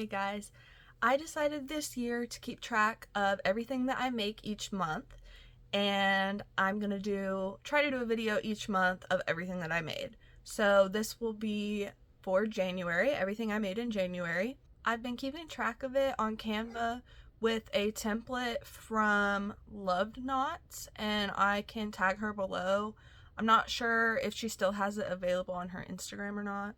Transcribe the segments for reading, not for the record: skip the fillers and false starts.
Hey guys, I decided this year to keep track of everything that I make each month, and I'm gonna try to do a video each month of everything that I made. So this will be for January, everything I made in January. I've been keeping track of it on Canva with a template from Loved Knots, and I can tag her below. I'm not sure if she still has it available on her Instagram or not.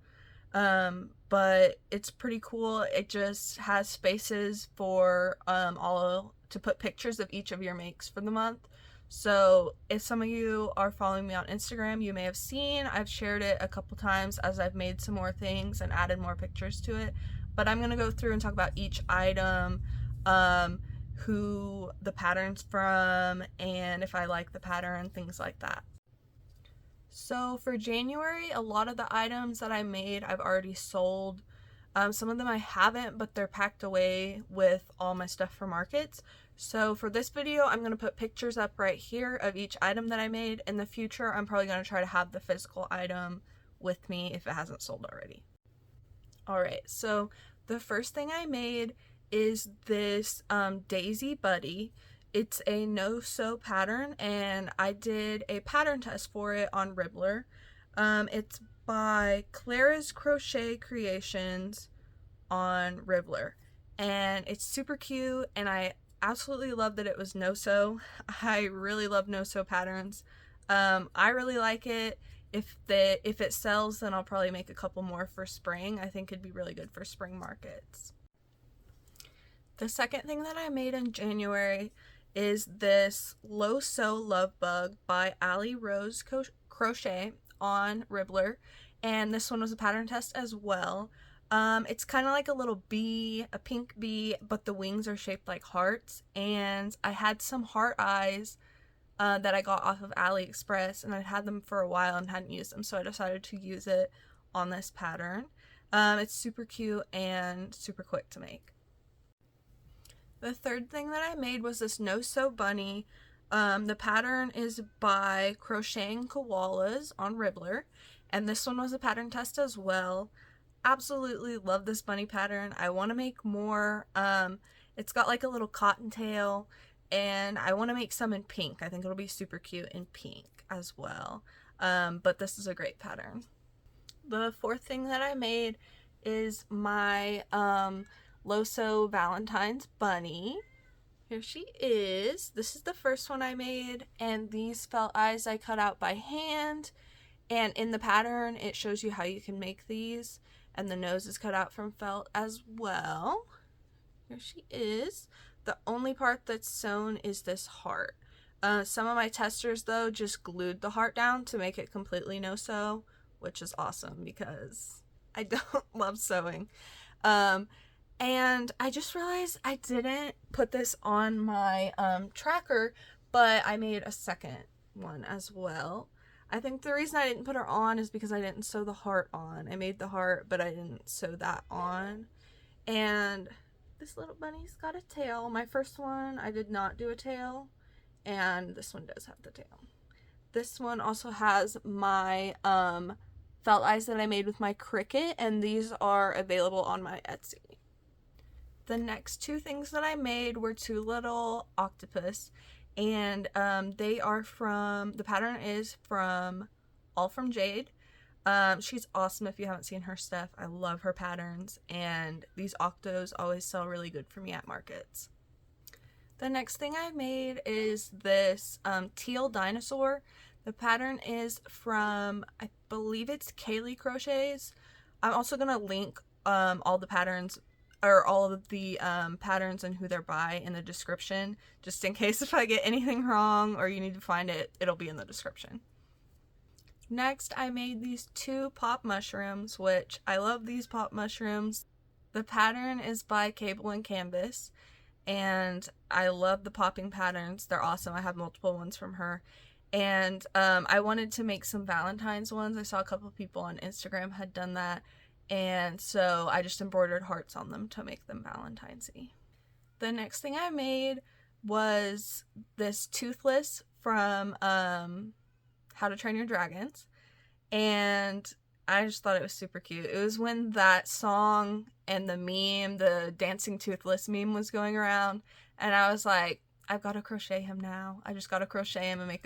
But it's pretty cool. It just has spaces for all to put pictures of each of your makes for the month. So if some of you are following me on Instagram, you may have seen I've shared it a couple times as I've made some more things and added more pictures to it. But I'm gonna go through and talk about each item, who the pattern's from, and if I like the pattern, things like that. So for January, a lot of the items that I made I've already sold. Some of them I haven't, but they're packed away with all my stuff for markets. So for this video, I'm going to put pictures up right here of each item that I made. In the future, I'm probably going to try to have the physical item with me if it hasn't sold already. Alright, so the first thing I made is this Daisy Buddy. It's a no-sew pattern, and I did a pattern test for it on Ribbler. It's by Clara's Crochet Creations on Ribbler, and it's super cute, and I absolutely love that it was no-sew. I really love no-sew patterns. I really like it. If it sells, then I'll probably make a couple more for spring. I think it'd be really good for spring markets. The second thing that I made in January is this Low Sew Lovebug by Ali Rose Crochet on Ribbler, and this one was a pattern test as well. It's kind of like a little bee, a pink bee, but the wings are shaped like hearts, and I had some heart eyes that I got off of AliExpress, and I'd had them for a while and hadn't used them, so I decided to use it on this pattern. It's super cute and super quick to make. The third thing that I made was this no-sew bunny. The pattern is by Crocheting Koalas on Ribbler, and this one was a pattern test as well. Absolutely love this bunny pattern. I want to make more. It's got like a little cottontail, and I want to make some in pink. I think it'll be super cute in pink as well. But this is a great pattern. The fourth thing that I made is my Low Sew Valentine's bunny. Here she is. This is the first one I made, and these felt eyes I cut out by hand, and in the pattern it shows you how you can make these, and the nose is cut out from felt as well. Here she is. The only part that's sewn is this heart. Some of my testers though just glued the heart down to make it completely no sew, which is awesome because I don't love sewing. And I just realized I didn't put this on my tracker, but I made a second one as well. I think the reason I didn't put her on is because I didn't sew the heart on. I made the heart, but I didn't sew that on. And this little bunny's got a tail. My first one, I did not do a tail, and this one does have the tail. This one also has my felt eyes that I made with my Cricut, and these are available on my Etsy. The next two things that I made were two little octopus, and they are from, the pattern is from All From Jade. She's awesome if you haven't seen her stuff. I love her patterns, and these Octos always sell really good for me at markets. The next thing I made is this teal dinosaur. The pattern is from, I believe it's Kaylee Crochets. I'm also going to link all the patterns, or all of the patterns and who they're by in the description, just in case if I get anything wrong or you need to find it, it'll be in the description. Next, I made these two pop mushrooms, which I love these pop mushrooms. The pattern is by Cable and Canvas, and I love the popping patterns. They're awesome. I have multiple ones from her. And I wanted to make some Valentines ones. I saw a couple people on Instagram had done that, and so I just embroidered hearts on them to make them Valentine's-y. The next thing I made was this Toothless from How to Train Your Dragons, and I just thought it was super cute. It was when that song and the meme, the dancing Toothless meme, was going around, and I was like, I've got to crochet him now. I just got to crochet him and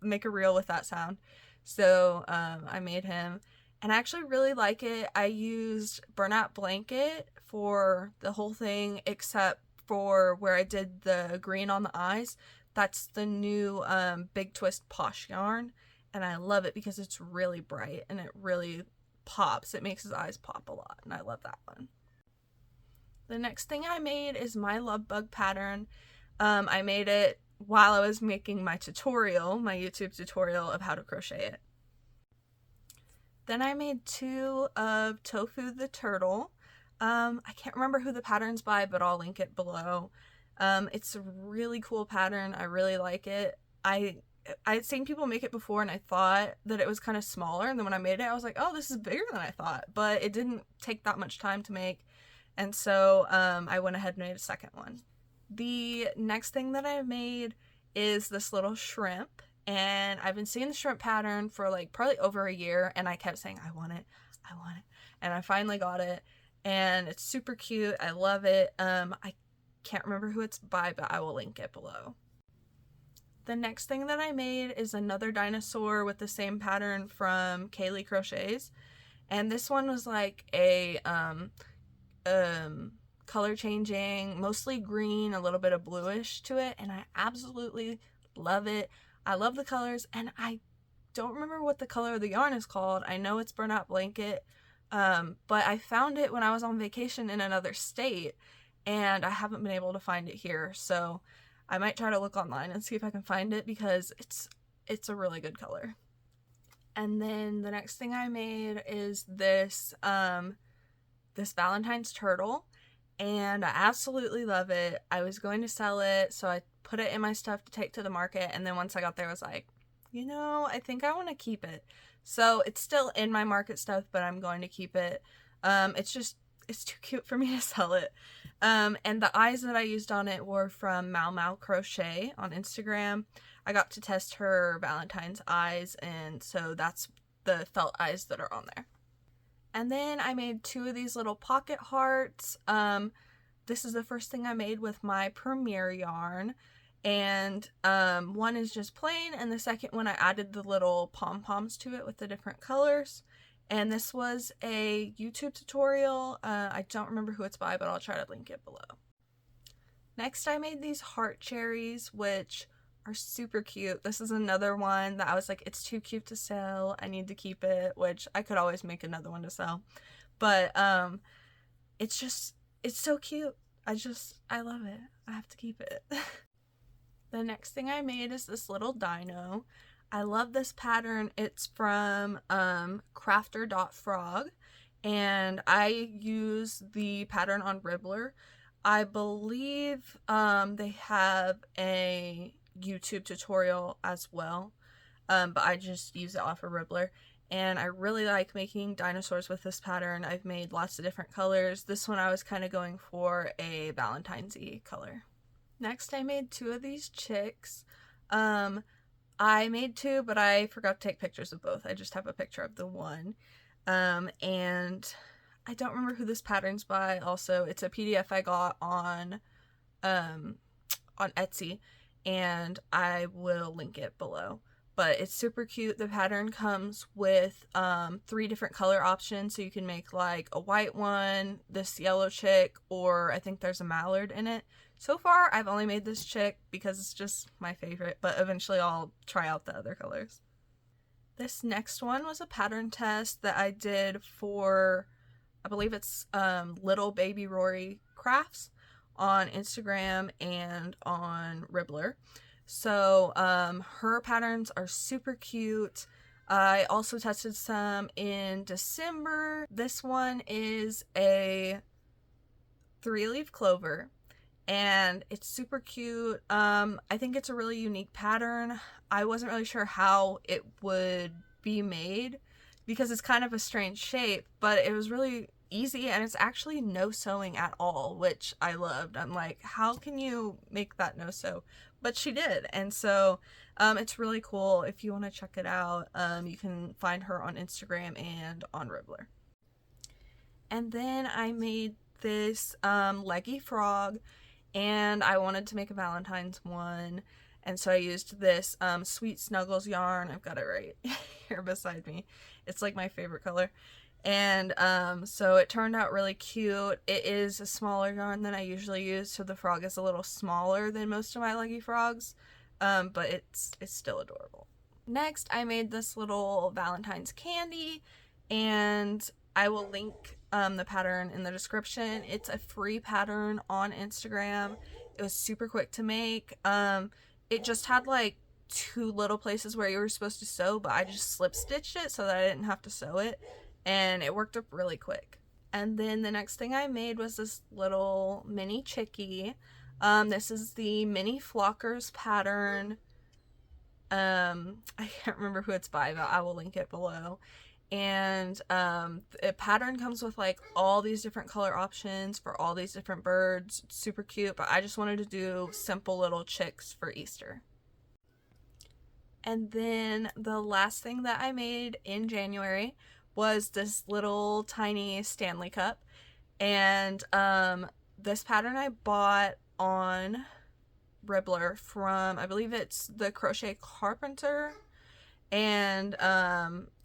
make a reel with that sound. So I made him, and I actually really like it. I used burnout blanket for the whole thing, except for where I did the green on the eyes. That's the new Big Twist Posh yarn, and I love it because it's really bright and it really pops. It makes his eyes pop a lot, and I love that one. The next thing I made is my Lovebug pattern. I made it while I was making my tutorial, my YouTube tutorial of how to crochet it. Then I made 2 of Tofu the turtle. I can't remember who the pattern's by, but I'll link it below. It's a really cool pattern. I really like it. I'd seen people make it before, and I thought that it was kind of smaller, and then when I made it, I was like, oh, this is bigger than I thought, but it didn't take that much time to make, and so I went ahead and made a second one. The next thing that I made is this little shrimp, and I've been seeing the shrimp pattern for like probably over a year, and I kept saying, I want it, and I finally got it, and it's super cute. I love it. I can't remember who it's by, but I will link it below. The next thing that I made is another dinosaur with the same pattern from Kaylee Crochets, and this one was like a color changing, mostly green, a little bit of bluish to it, and I absolutely love it. I love the colors, and I don't remember what the color of the yarn is called. I know it's burnout blanket, but I found it when I was on vacation in another state, and I haven't been able to find it here, so I might try to look online and see if I can find it because it's a really good color. And then the next thing I made is this this Valentine's turtle, and I absolutely love it. I was going to sell it, so I put it in my stuff to take to the market, and then once I got there I was like, you know, I think I want to keep it. So it's still in my market stuff, but I'm going to keep it. It's too cute for me to sell it. And the eyes that I used on it were from Mau Mau Crochet on Instagram. I got to test her Valentine's eyes, and so that's the felt eyes that are on there. And then I made 2 of these little pocket hearts. This is the first thing I made with my Premier yarn, and one is just plain, and the second one I added the little pom-poms to it with the different colors. And this was a YouTube tutorial. I don't remember who it's by, but I'll try to link it below. Next, I made these heart cherries, which are super cute. This is another one that I was like, it's too cute to sell. I need to keep it, which I could always make another one to sell. But it's so cute. I love it. I have to keep it. The next thing I made is this little dino. I love this pattern. It's from crafter.frog, and I use the pattern on Ribbler. I believe they have a YouTube tutorial as well, but I just use it off of Ribbler, and I really like making dinosaurs with this pattern. I've made lots of different colors. This one I was kind of going for a Valentine's-y color. Next, I made 2 of these chicks. I made 2, but I forgot to take pictures of both. I just have a picture of the one. And I don't remember who this pattern's by. Also, it's a PDF I got on Etsy, and I will link it below. But it's super cute. The pattern comes with 3 different color options, so you can make like a white one, this yellow chick, or I think there's a mallard in it. So far, I've only made this chick because it's just my favorite, but eventually I'll try out the other colors. This next one was a pattern test that I did for, I believe it's Little Baby Rory Crafts on Instagram and on Ribbler. So her patterns are super cute. I also tested some in December. This one is a 3-leaf clover, and it's super cute. I think it's a really unique pattern. I wasn't really sure how it would be made because it's kind of a strange shape, but it was really easy, and it's actually no sewing at all, which I loved. I'm like, how can you make that no sew? but she did. And so it's really cool. If you want to check it out, you can find her on Instagram and on Ribbler. And then I made this Leggy frog, and I wanted to make a Valentine's one. And so I used this Sweet Snuggles yarn. I've got it right here beside me. It's like my favorite color. And so it turned out really cute. It is a smaller yarn than I usually use, so the frog is a little smaller than most of my Leggy frogs, but it's still adorable. Next, I made this little Valentine's candy, and I will link the pattern in the description. It's a free pattern on Instagram. It was super quick to make. It just had like 2 little places where you were supposed to sew, but I just slip stitched it so that I didn't have to sew it, and it worked up really quick. And then the next thing I made was this little mini chickie. This is the Mini Flockers pattern. I can't remember who it's by, but I will link it below. And the pattern comes with like all these different color options for all these different birds. It's super cute, but I just wanted to do simple little chicks for Easter. And then the last thing that I made in January was this little tiny Stanley cup. And this pattern I bought on Ribbler from, I believe it's the Crochet Carpenter. And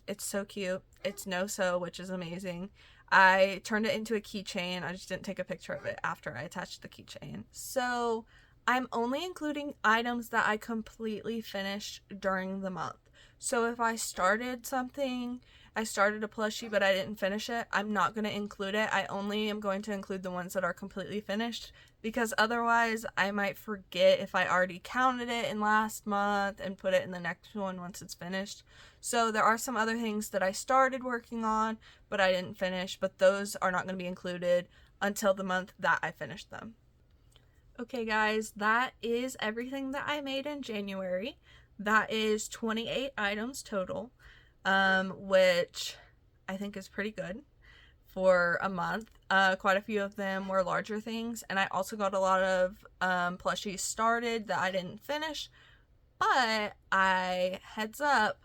it's so cute. It's no sew, which is amazing. I turned it into a keychain. I just didn't take a picture of it after I attached the keychain. So I'm only including items that I completely finished during the month. So if I started something, I started a plushie but I didn't finish it, I'm not going to include it. I only am going to include the ones that are completely finished, because otherwise I might forget if I already counted it in last month and put it in the next one once it's finished. So there are some other things that I started working on but I didn't finish, but those are not going to be included until the month that I finished them. Okay guys, that is everything that I made in January. That is 28 items total, which I think is pretty good for a month. Quite a few of them were larger things, and I also got a lot of plushies started that I didn't finish, but heads up,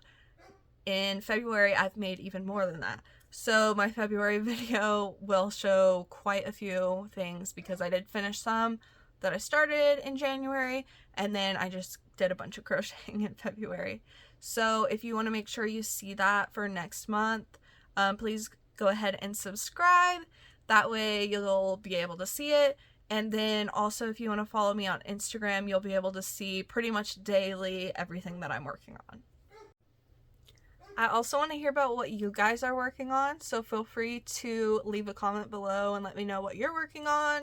in February I've made even more than that. So my February video will show quite a few things, because I did finish some that I started in January, and then I just did a bunch of crocheting in February. So if you want to make sure you see that for next month, please go ahead and subscribe. That way you'll be able to see it. And then also, if you want to follow me on Instagram, you'll be able to see pretty much daily everything that I'm working on. I also want to hear about what you guys are working on, so feel free to leave a comment below and let me know what you're working on.